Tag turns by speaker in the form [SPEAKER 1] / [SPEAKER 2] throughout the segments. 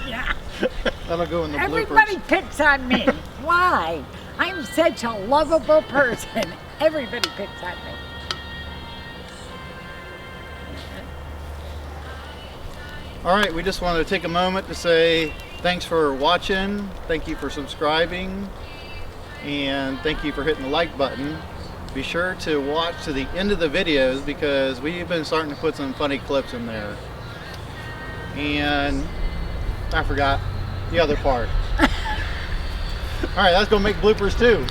[SPEAKER 1] Yeah.
[SPEAKER 2] That'll go in the bloopers.
[SPEAKER 1] Everybody picks on me. Why? I'm such a lovable person. Everybody picks on me.
[SPEAKER 2] All right, we just wanted to take a moment to say thanks for watching, thank you for subscribing, and thank you for hitting the like button. Be sure to watch to the end of the videos because we've been starting to put some funny clips in there. And I forgot the other part. All right, that's gonna make bloopers too.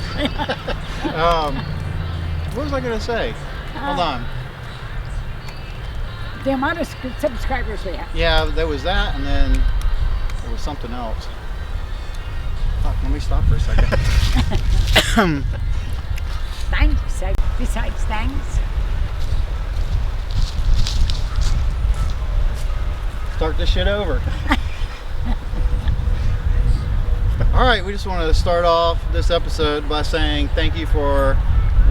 [SPEAKER 2] What was I gonna say? Hold on.
[SPEAKER 1] The amount of subscribers we have.
[SPEAKER 2] Yeah, there was that, and then there was something else. Fuck, let me stop for a second.
[SPEAKER 1] Thanks. Besides thanks.
[SPEAKER 2] Start this shit over. All right, we just wanted to start off this episode by saying thank you for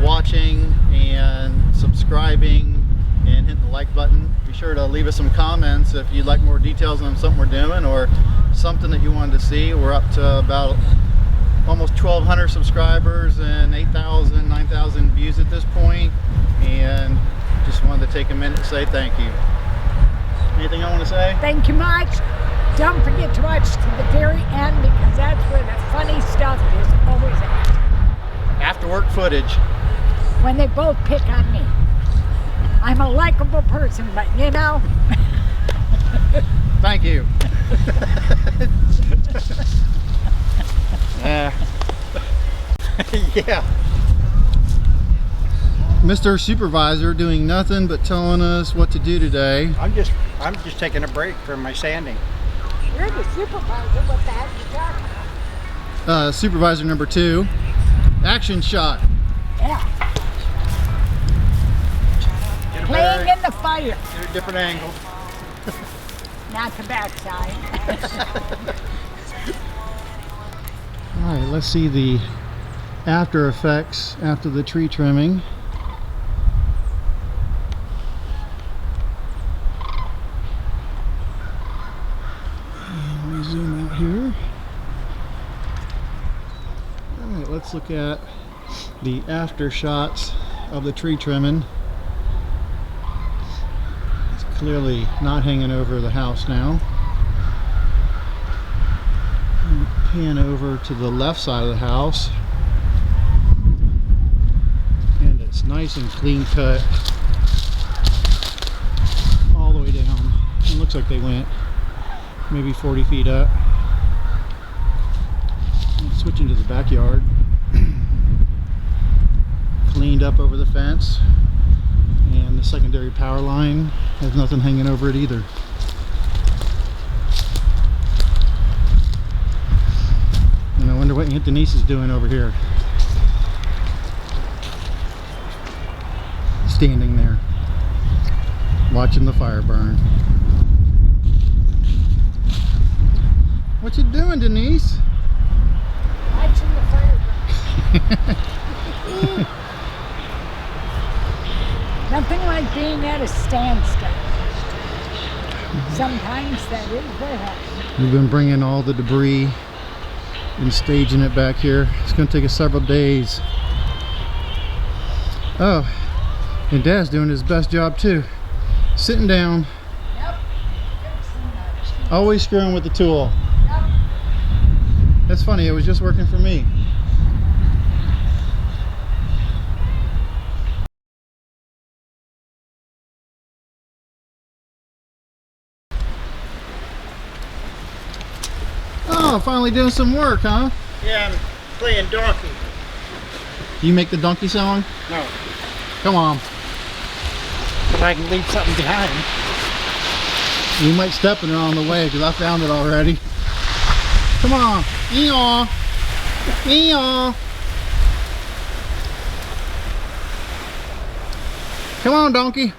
[SPEAKER 2] watching and subscribing and hitting the like button. Be sure to leave us some comments if you'd like more details on something we're doing or something that you wanted to see. We're up to about almost 1,200 subscribers and 8,000, 9,000 views at this point, and just wanted to take a minute to say thank you. Anything I want to say?
[SPEAKER 1] Thank you much. Don't forget to watch to the very end because that's where the funny stuff is always at.
[SPEAKER 2] After work footage.
[SPEAKER 1] When they both pick on me. I'm a likable person, but you know.
[SPEAKER 2] Thank you. Yeah. Mr. Supervisor doing nothing but telling us what to do today.
[SPEAKER 3] I'm just taking a break from my sanding.
[SPEAKER 1] You're the supervisor. What the heck are you talking about?
[SPEAKER 2] Supervisor number 2. Action shot.
[SPEAKER 1] Yeah. Playing in the fire.
[SPEAKER 2] Get a different angle.
[SPEAKER 1] Not the backside.
[SPEAKER 2] All right, let's see the after effects after the tree trimming. And we zoom out here. All right, let's look at the after shots of the tree trimming. It's clearly not hanging over the house now. Pan over to the left side of the house, and it's nice and clean cut all the way down. It looks like they went maybe 40 feet up. Switching to the backyard, cleaned up over the fence, and the secondary power line has nothing hanging over it either. And I wonder what Aunt Denise is doing over here. Standing there, watching the fire burn. What you doing, Denise?
[SPEAKER 1] Watching the fire burn. Nothing like being at a standstill. Sometimes that is what happens.
[SPEAKER 2] We've been bringing all the debris and staging it back here. It's going to take us several days. Oh, and Dad's doing his best job too. Sitting down.
[SPEAKER 1] Yep.
[SPEAKER 2] Always screwing with the tool.
[SPEAKER 1] Yep.
[SPEAKER 2] That's funny, it was just working for me. Oh, finally doing some work, huh?
[SPEAKER 3] Yeah, I'm playing donkey.
[SPEAKER 2] You make the donkey song?
[SPEAKER 3] No,
[SPEAKER 2] Come on.
[SPEAKER 3] but I can leave something behind.
[SPEAKER 2] You might step in it on the way because I found it already. Come on. Eeyaw. Eeyaw. Come on, donkey.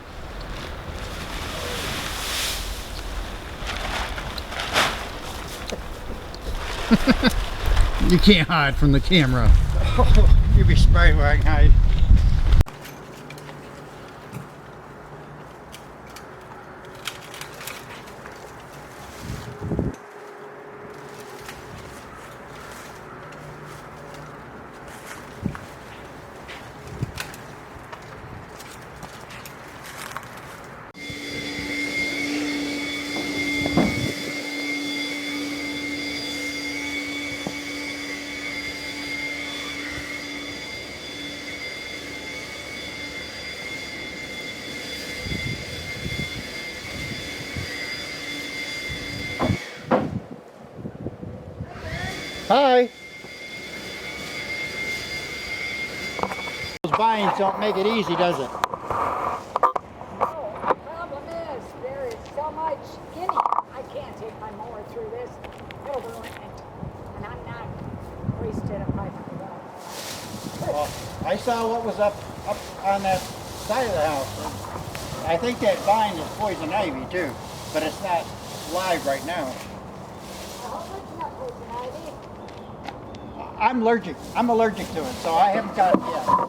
[SPEAKER 2] You can't hide from the camera.
[SPEAKER 3] You'd be surprised where I can hide. Hi. Those vines don't make it easy, does it?
[SPEAKER 1] No, the problem is there is so much in here. I can't take my mower through this. It'll ruin it. And I'm not wasted a pipe of water.
[SPEAKER 3] Well, I saw what was up on that side of the house. I think that vine is poison ivy too, but it's not live right now.
[SPEAKER 1] I hope it's not poison ivy.
[SPEAKER 3] I'm allergic. I'm allergic to it, so I haven't got it yet.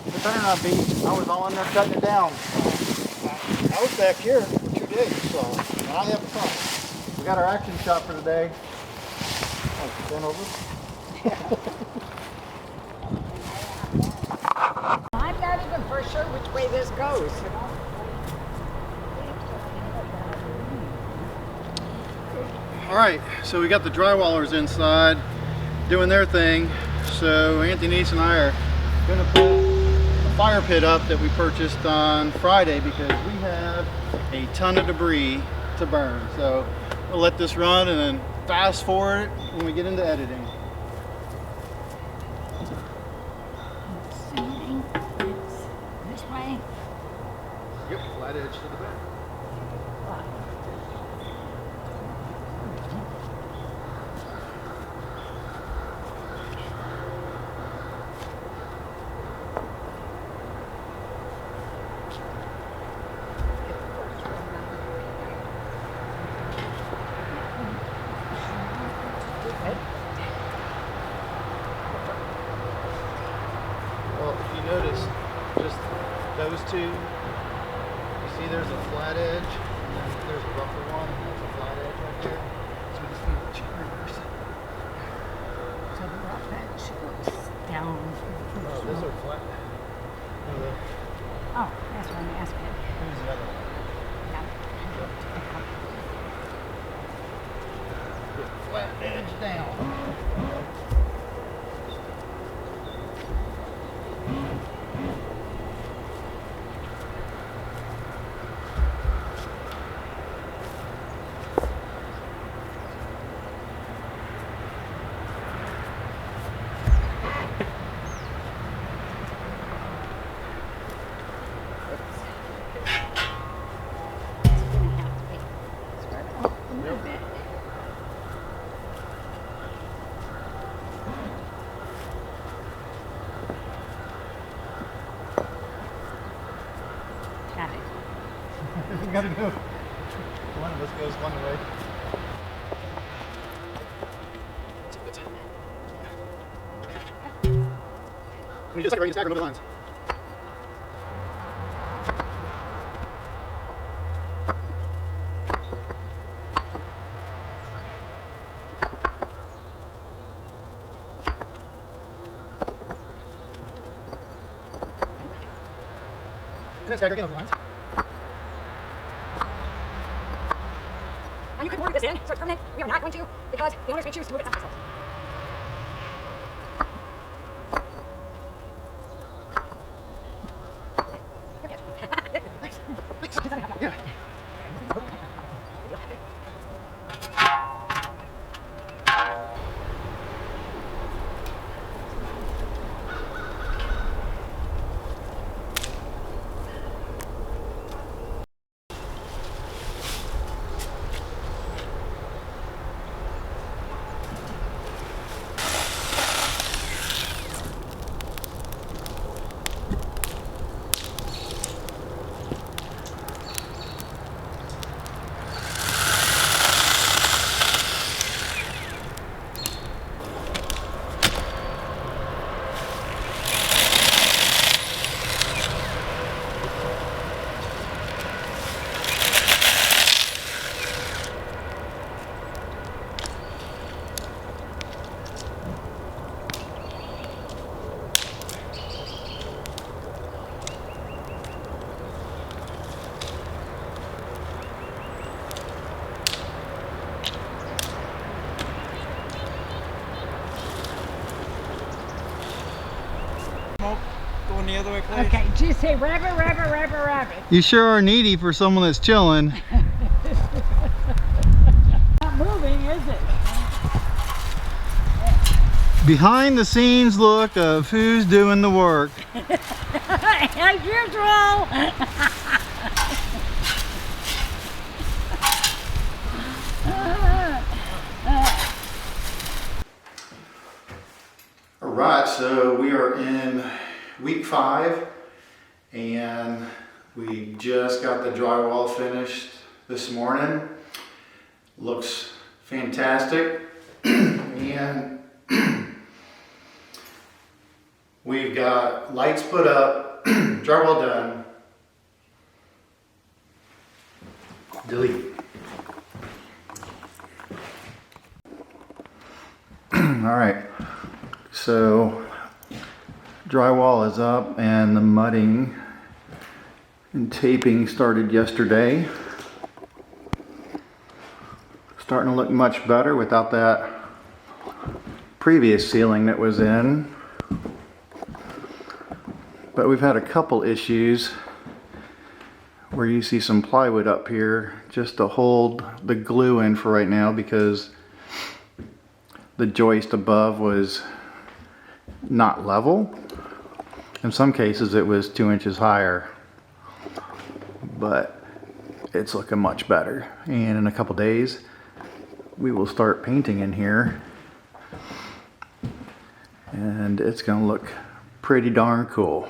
[SPEAKER 2] It better not be. I was all in there cutting it down. I was back here for 2 days, so and I have a car. We got our action shot for today. Oh, bent over.
[SPEAKER 1] I'm not even for sure which way this goes, you know?
[SPEAKER 2] All right, so we got the drywallers inside doing their thing. So Denice and I are going to put a fire pit up that we purchased on Friday because we have a ton of debris to burn. So we'll let this run and then fast forward it when we get into editing.
[SPEAKER 1] Assuming it's this way.
[SPEAKER 2] Yep, flat edge to the back. Well, if you notice, just those two, you see there's a flat edge, and then there's a rougher one, and there's a flat edge right there. So we just need to reverse it.
[SPEAKER 1] So the rough edge goes down.
[SPEAKER 2] Oh, those are flat.
[SPEAKER 1] Oh, that's what I'm asking.
[SPEAKER 2] Who's the other one? Flat edge down.
[SPEAKER 1] Got it.
[SPEAKER 2] We gotta go. One of us goes one way. We just ready to stack or move the lines. And then stagger again over the lines.
[SPEAKER 1] And you can work this in, so it's permanent. We are not going to, because the owners may choose to move it someplace else.
[SPEAKER 2] Yeah.
[SPEAKER 4] the other way, please?
[SPEAKER 1] Okay, just say rabbit, rabbit, rabbit, rabbit.
[SPEAKER 2] You sure are needy for someone that's chilling.
[SPEAKER 1] Not moving, is it?
[SPEAKER 2] Behind the scenes look of who's doing the work.
[SPEAKER 1] As usual.
[SPEAKER 2] All right, so we are in week 5 and we just got the drywall finished this morning. Looks fantastic. And we've got lights put up, drywall done. Delete. All right, so drywall is up and the mudding and taping started yesterday. Starting to look much better without that previous ceiling that was in. But we've had a couple issues where you see some plywood up here just to hold the glue in for right now because the joist above was not level. In some cases it was 2 inches higher, but it's looking much better. And in a couple days we will start painting in here and it's gonna look pretty darn cool.